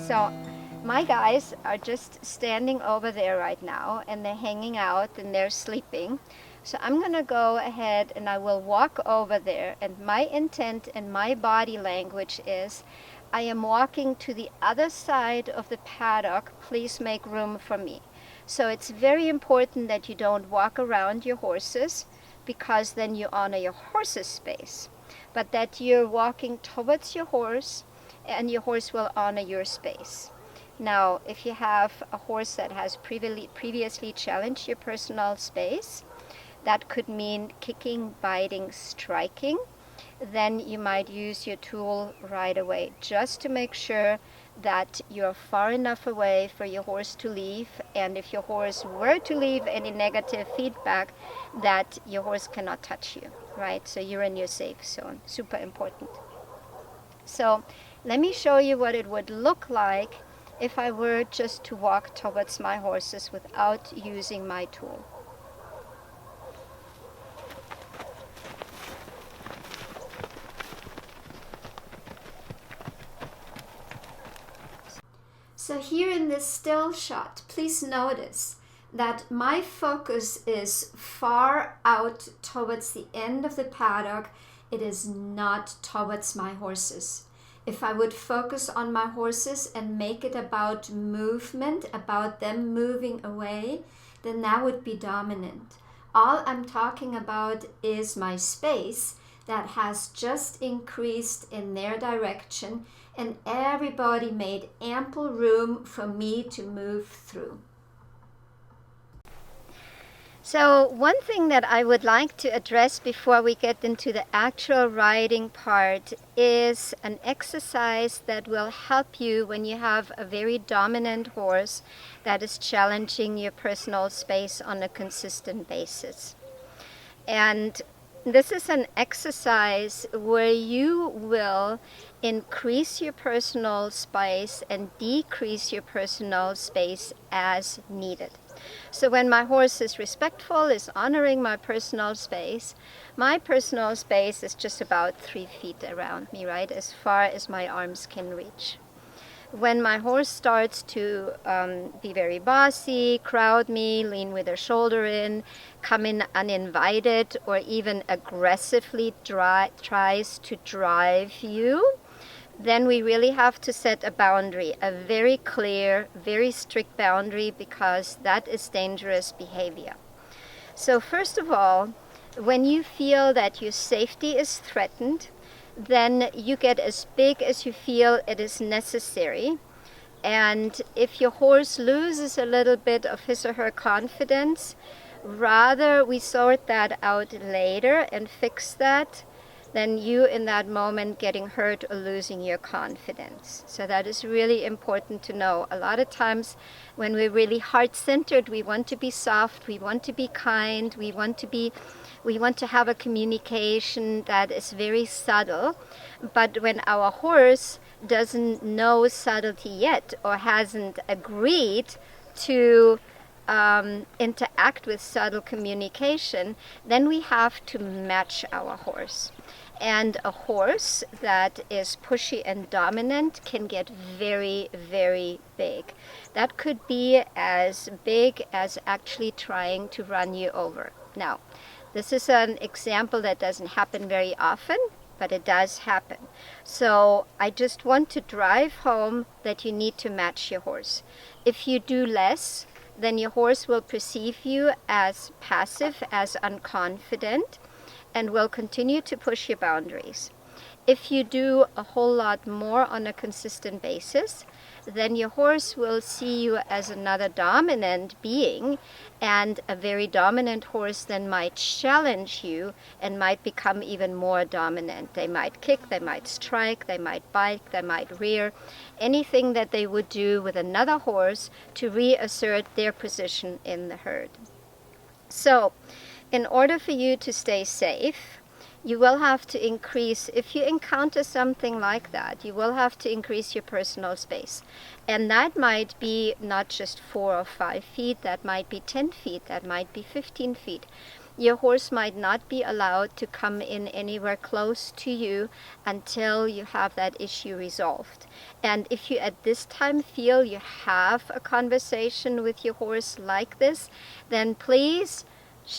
So my guys are just standing over there right now, and they're hanging out and they're sleeping. So I'm gonna go ahead and I will walk over there, and my intent and my body language is I am walking to the other side of the paddock. Please make room for me. So it's very important that you don't walk around your horses, because then you honor your horse's space, but that you're walking towards your horse and your horse will honor your space. Now, if you have a horse that has previously challenged your personal space, that could mean kicking, biting, striking, then you might use your tool right away, just to make sure that you're far enough away for your horse to leave, and if your horse were to leave any negative feedback, that your horse cannot touch you, right? So you're in your safe zone. Super important. So let me show you what it would look like if I were just to walk towards my horses without using my tool. So here in this still shot, please notice that my focus is far out towards the end of the paddock. It is not towards my horses. If I would focus on my horses and make it about movement, about them moving away, then that would be dominant. All I'm talking about is my space that has just increased in their direction, and everybody made ample room for me to move through. So one thing that I would like to address before we get into the actual riding part is an exercise that will help you when you have a very dominant horse that is challenging your personal space on a consistent basis. And this is an exercise where you will increase your personal space and decrease your personal space as needed. So when my horse is respectful, is honoring my personal space is just about 3 feet around me, right? As far as my arms can reach. When my horse starts to be very bossy, crowd me, lean with her shoulder in, come in uninvited, or even aggressively tries to drive you, then we really have to set a boundary, a very clear, very strict boundary, because that is dangerous behavior. So first of all, when you feel that your safety is threatened, then you get as big as you feel it is necessary. And if your horse loses a little bit of his or her confidence, rather we sort that out later and fix that than you in that moment getting hurt or losing your confidence. So that is really important to know. A lot of times when we're really heart-centered, we want to be soft, we want to be kind, we want to have a communication that is very subtle. But when our horse doesn't know subtlety yet, or hasn't agreed to interact with subtle communication, then we have to match our horse. And a horse that is pushy and dominant can get very, very big. That could be as big as actually trying to run you over. Now, this is an example that doesn't happen very often, but it does happen. So I just want to drive home that you need to match your horse. If you do less, then your horse will perceive you as passive, as unconfident, and will continue to push your boundaries. If you do a whole lot more on a consistent basis, then your horse will see you as another dominant being, and a very dominant horse then might challenge you and might become even more dominant. They might kick, they might strike, they might bite, they might rear, anything that they would do with another horse to reassert their position in the herd. So, in order for you to stay safe, you will have to increase, if you encounter something like that, you will have to increase your personal space. And that might be not just 4 or 5 feet, that might be 10 feet, that might be 15 feet. your horse might not be allowed to come in anywhere close to you until you have that issue resolved. And if you at this time feel you have a conversation with your horse like this, then please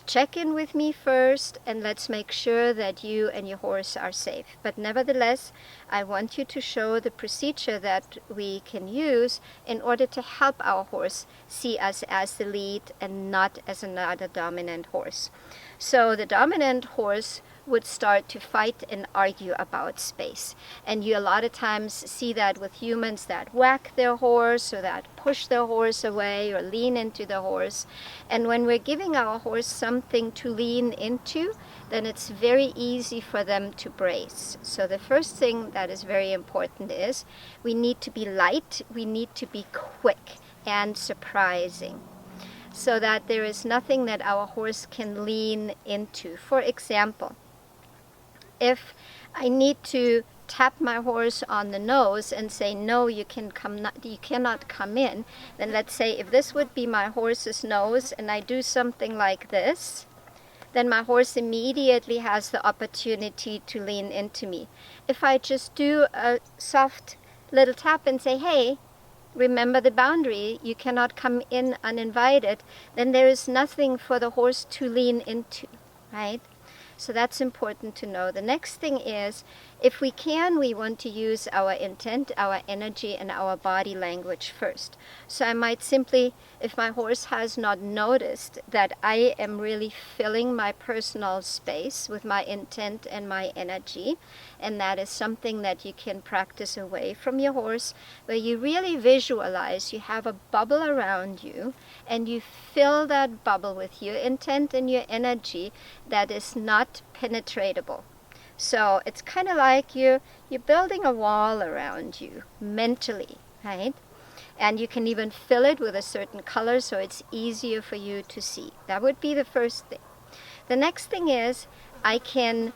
check in with me first and let's make sure that you and your horse are safe. But nevertheless, I want you to show the procedure that we can use in order to help our horse see us as the lead and not as another dominant horse. So the dominant horse would start to fight and argue about space. And you a lot of times see that with humans that whack their horse or that push their horse away or lean into the horse. And when we're giving our horse something to lean into, then it's very easy for them to brace. So the first thing that is very important is we need to be light, we need to be quick and surprising, so that there is nothing that our horse can lean into. For example, if I need to tap my horse on the nose and say, no, you cannot come in, then let's say if this would be my horse's nose and I do something like this, then my horse immediately has the opportunity to lean into me. If I just do a soft little tap and say, hey, remember the boundary, you cannot come in uninvited, then there is nothing for the horse to lean into, right? So that's important to know. The next thing is, if we can, we want to use our intent, our energy, and our body language first. So I might simply, if my horse has not noticed that I am really filling my personal space with my intent and my energy, and that is something that you can practice away from your horse, where you really visualize you have a bubble around you, and you fill that bubble with your intent and your energy that is not penetratable. So it's kind of like you're building a wall around you mentally, right? And you can even fill it with a certain color so it's easier for you to see. That would be the first thing. The next thing is I can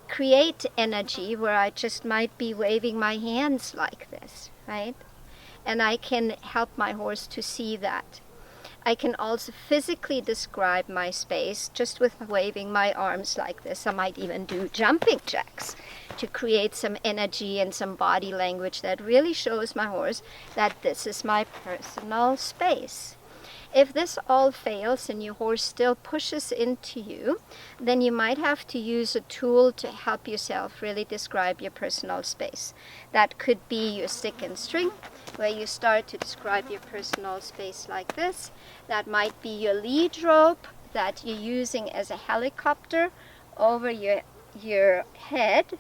create energy where I just might be waving my hands like this, right? And I can help my horse to see that. I can also physically describe my space just with waving my arms like this. I might even do jumping jacks to create some energy and some body language that really shows my horse that this is my personal space. If this all fails and your horse still pushes into you, then you might have to use a tool to help yourself really describe your personal space. That could be your stick and string, where you start to describe your personal space like this. That might be your lead rope that you're using as a helicopter over your head.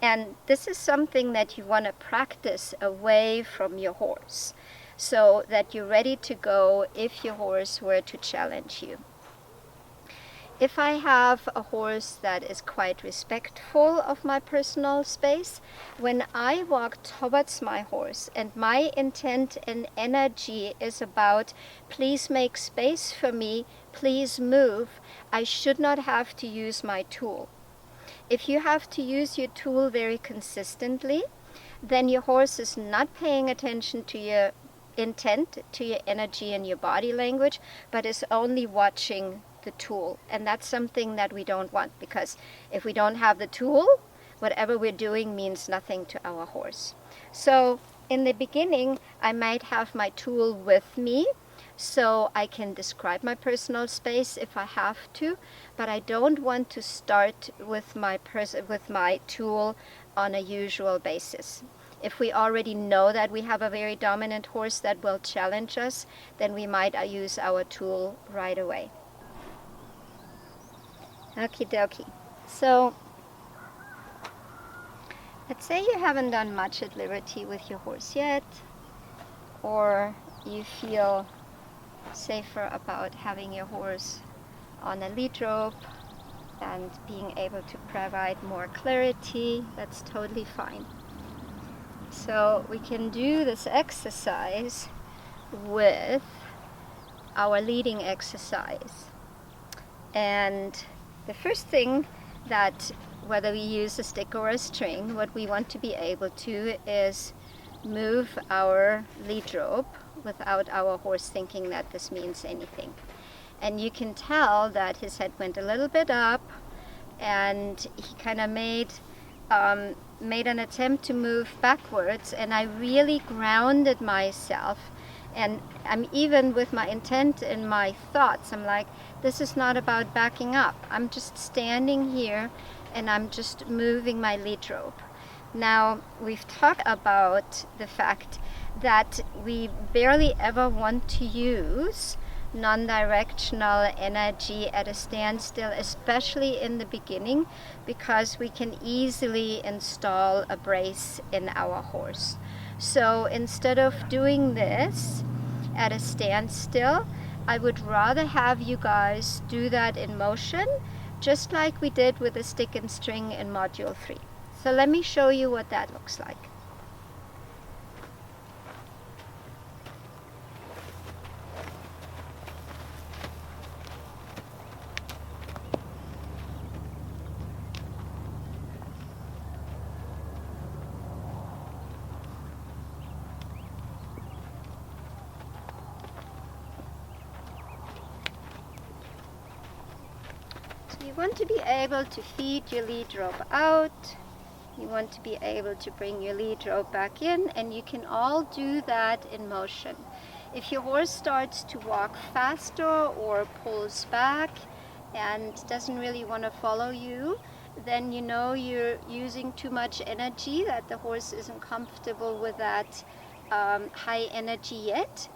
And this is something that you want to practice away from your horse, so that you're ready to go if your horse were to challenge you. If I have a horse that is quite respectful of my personal space, when I walk towards my horse and my intent and energy is about, please make space for me, please move, I should not have to use my tool. If you have to use your tool very consistently, then your horse is not paying attention to your intent, to your energy and your body language, but is only watching the tool. And that's something that we don't want, because if we don't have the tool, whatever we're doing means nothing to our horse. So in the beginning, I might have my tool with me, so I can describe my personal space if I have to, but I don't want to start with my tool on a usual basis. If we already know that we have a very dominant horse that will challenge us, then we might use our tool right away. Okie dokie. So, let's say you haven't done much at liberty with your horse yet, or you feel safer about having your horse on a lead rope and being able to provide more clarity. That's totally fine. So we can do this exercise with our leading exercise. And the first thing that, whether we use a stick or a string, what we want to be able to is move our lead rope without our horse thinking that this means anything. And you can tell that his head went a little bit up, and he kind of made an attempt to move backwards, and I really grounded myself. And I'm even with my intent and my thoughts, I'm like, this is not about backing up. I'm just standing here and I'm just moving my lead rope. Now, we've talked about the fact that we barely ever want to use non-directional energy at a standstill, especially in the beginning, because we can easily install a brace in our horse. So instead of doing this at a standstill, I would rather have you guys do that in motion, just like we did with the stick and string in module 3. So let me show you what that looks like. You want to be able to feed your lead rope out. You want to be able to bring your lead rope back in, and you can all do that in motion. If your horse starts to walk faster or pulls back and doesn't really want to follow you, then you know you're using too much energy, that the horse isn't comfortable with that high energy yet.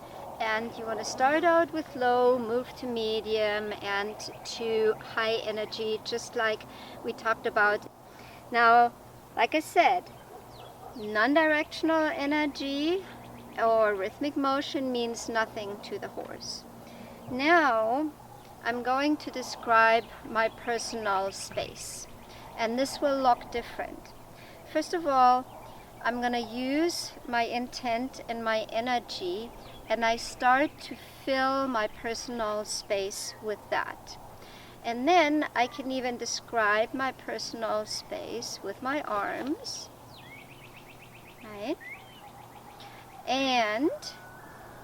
And you want to start out with low, move to medium, and to high energy, just like we talked about. Now, like I said, non-directional energy or rhythmic motion means nothing to the horse. Now, I'm going to describe my personal space, and this will look different. First of all, I'm going to use my intent and my energy, and I start to fill my personal space with that. And then I can even describe my personal space with my arms, right? And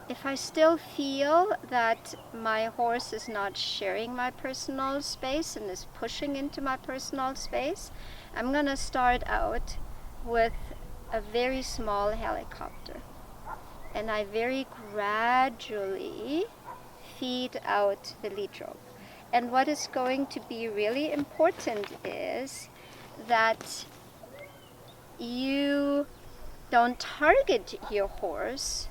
if I still feel that my horse is not sharing my personal space and is pushing into my personal space, I'm gonna start out with a very small helicopter. And I very gradually feed out the lead rope. And what is going to be really important is that you don't target your horse,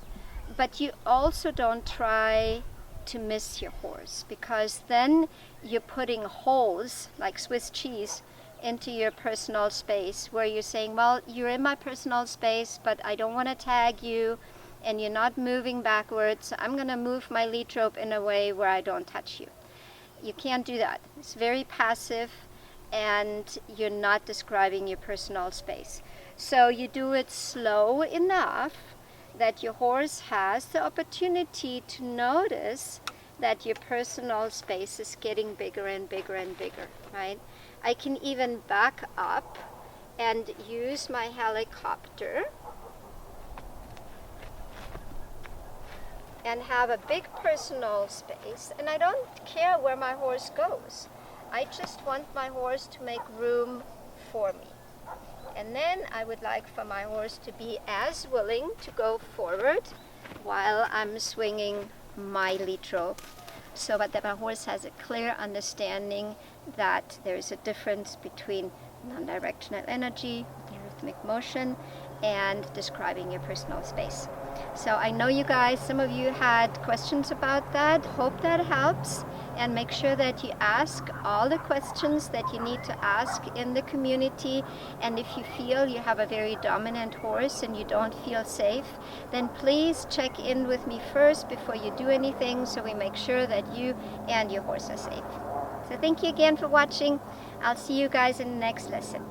but you also don't try to miss your horse, because then you're putting holes like Swiss cheese into your personal space, where you're saying, well, you're in my personal space, but I don't want to tag you, and you're not moving backwards. I'm going to move my lead rope in a way where I don't touch you. You can't do that. It's very passive, and you're not describing your personal space. So you do it slow enough that your horse has the opportunity to notice that your personal space is getting bigger and bigger and bigger, right? I can even back up and use my helicopter and have a big personal space, and I don't care where my horse goes. I just want my horse to make room for me. And then I would like for my horse to be as willing to go forward while I'm swinging my lead rope, so that my horse has a clear understanding that there is a difference between non-directional energy, the rhythmic motion, and describing your personal space. So I know you guys, some of you had questions about that. Hope that helps, and make sure that you ask all the questions that you need to ask in the community. And if you feel you have a very dominant horse and you don't feel safe, then please check in with me first before you do anything, so we make sure that you and your horse are safe. So thank you again for watching. I'll see you guys in the next lesson.